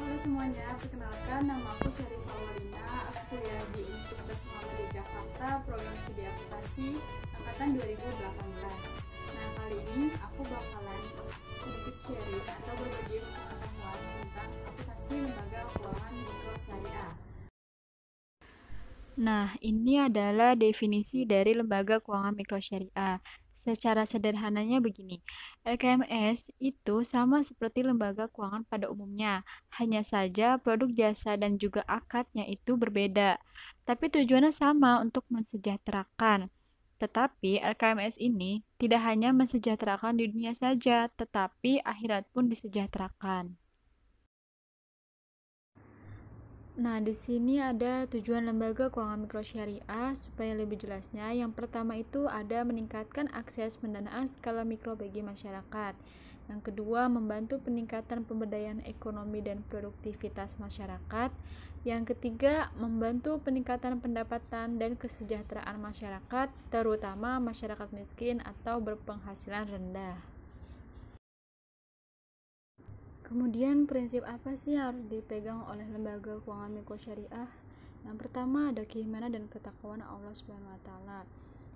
Halo semuanya, perkenalkan nama aku Syarif Awalina. Aku kuliah di Universitas Muhammadiyah Jakarta, program studi akuntansi angkatan 2018. Nah, kali ini aku bakalan sedikit sharing atau berbagi pengetahuan tentang akuntansi lembaga keuangan mikro syariah. Nah, ini adalah definisi dari lembaga keuangan mikro syariah. Secara sederhananya begini, LKMS itu sama seperti lembaga keuangan pada umumnya, hanya saja produk jasa dan juga akadnya itu berbeda. Tapi tujuannya sama untuk mensejahterakan. Tetapi LKMS ini tidak hanya mensejahterakan di dunia saja, tetapi akhirat pun disejahterakan. Nah, di sini ada tujuan lembaga keuangan mikro syariah supaya lebih jelasnya. Yang pertama itu ada meningkatkan akses pendanaan skala mikro bagi masyarakat. Yang kedua, membantu peningkatan pemberdayaan ekonomi dan produktivitas masyarakat. Yang ketiga, membantu peningkatan pendapatan dan kesejahteraan masyarakat, terutama masyarakat miskin atau berpenghasilan rendah. Kemudian prinsip apa sih yang harus dipegang oleh lembaga keuangan mikro syariah? Yang pertama ada keimanan dan ketakwaan Allah Subhanahu wa taala.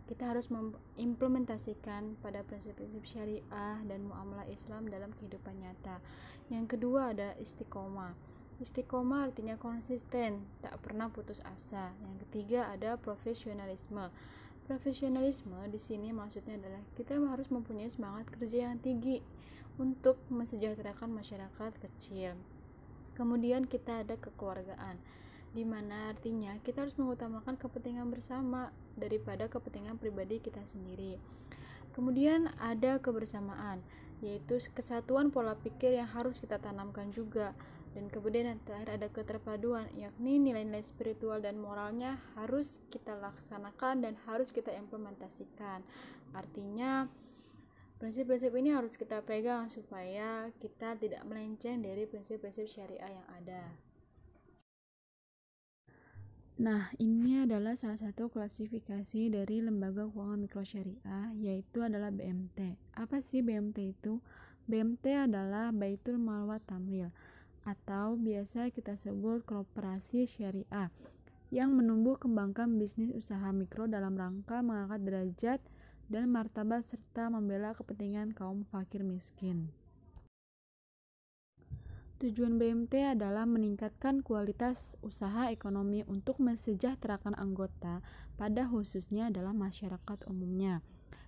Kita harus mengimplementasikan pada prinsip-prinsip syariah dan muamalah Islam dalam kehidupan nyata. Yang kedua ada istiqomah. Istiqomah artinya konsisten, tak pernah putus asa. Yang ketiga ada profesionalisme. Profesionalisme di sini maksudnya adalah kita harus mempunyai semangat kerja yang tinggi untuk mensejahterakan masyarakat kecil. Kemudian kita ada kekeluargaan, di mana artinya kita harus mengutamakan kepentingan bersama daripada kepentingan pribadi kita sendiri. Kemudian ada kebersamaan, yaitu kesatuan pola pikir yang harus kita tanamkan juga. Dan kemudian yang terakhir ada keterpaduan, yakni nilai-nilai spiritual dan moralnya harus kita laksanakan dan harus kita implementasikan. Artinya prinsip-prinsip ini harus kita pegang supaya kita tidak melenceng dari prinsip-prinsip syariah yang ada. Nah, ini adalah salah satu klasifikasi dari lembaga keuangan mikro syariah, yaitu adalah BMT. Apa sih BMT itu? BMT adalah Baitul Mal wa Tamwil, atau biasa kita sebut koperasi syariah, yang menumbuh kembangkan bisnis usaha mikro dalam rangka mengangkat derajat dan martabat serta membela kepentingan kaum fakir miskin. Tujuan BMT adalah meningkatkan kualitas usaha ekonomi untuk mensejahterakan anggota, pada khususnya adalah masyarakat umumnya.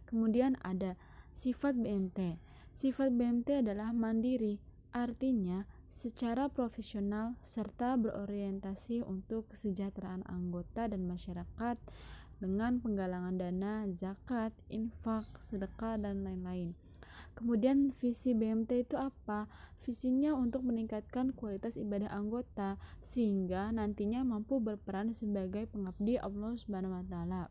Kemudian ada sifat BMT. Sifat BMT adalah mandiri, artinya secara profesional serta berorientasi untuk kesejahteraan anggota dan masyarakat dengan penggalangan dana, zakat, infak, sedekah, dan lain-lain. Kemudian visi BMT itu apa? Visinya untuk meningkatkan kualitas ibadah anggota sehingga nantinya mampu berperan sebagai pengabdi Allah Subhanahu wa taala.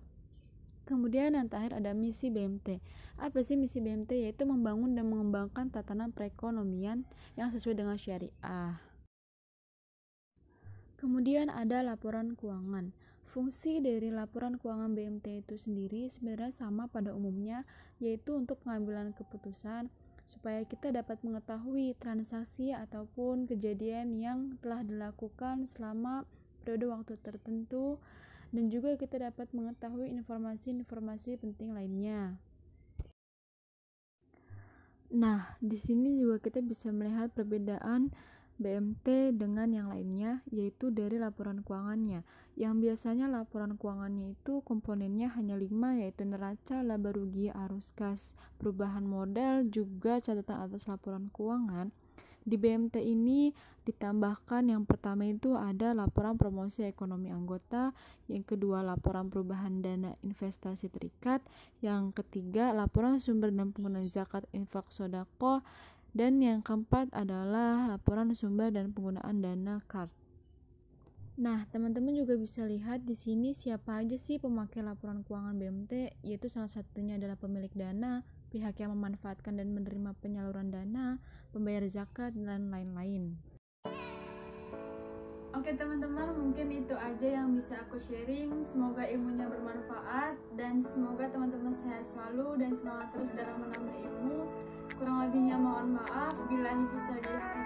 Kemudian yang terakhir ada misi BMT. Apa sih misi BMT? Yaitu membangun dan mengembangkan tatanan perekonomian yang sesuai dengan syariah. Kemudian ada laporan keuangan. Fungsi dari laporan keuangan BMT itu sendiri sebenarnya sama pada umumnya, yaitu untuk pengambilan keputusan supaya kita dapat mengetahui transaksi ataupun kejadian yang telah dilakukan selama periode waktu tertentu, dan juga kita dapat mengetahui informasi-informasi penting lainnya. Nah, di sini juga kita bisa melihat perbedaan BMT dengan yang lainnya, yaitu dari laporan keuangannya. Yang biasanya laporan keuangannya itu komponennya hanya 5, yaitu neraca, laba rugi, arus kas, perubahan modal, juga catatan atas laporan keuangan. Di BMT ini ditambahkan yang pertama itu ada laporan promosi ekonomi anggota, yang kedua laporan perubahan dana investasi terikat, yang ketiga laporan sumber dan penggunaan zakat, infak, sedekah, dan yang keempat adalah laporan sumber dan penggunaan dana card. Nah, teman-teman juga bisa lihat di sini siapa aja sih pemakai laporan keuangan BMT, yaitu salah satunya adalah pemilik dana, pihak yang memanfaatkan dan menerima penyaluran dana, pembayar zakat, dan lain-lain. Oke teman-teman, mungkin itu aja yang bisa aku sharing. Semoga ilmunya bermanfaat dan semoga teman-teman sehat selalu dan semangat terus dalam menambah ilmu. Kurang lebihnya mohon maaf. Billahi fisabilillah.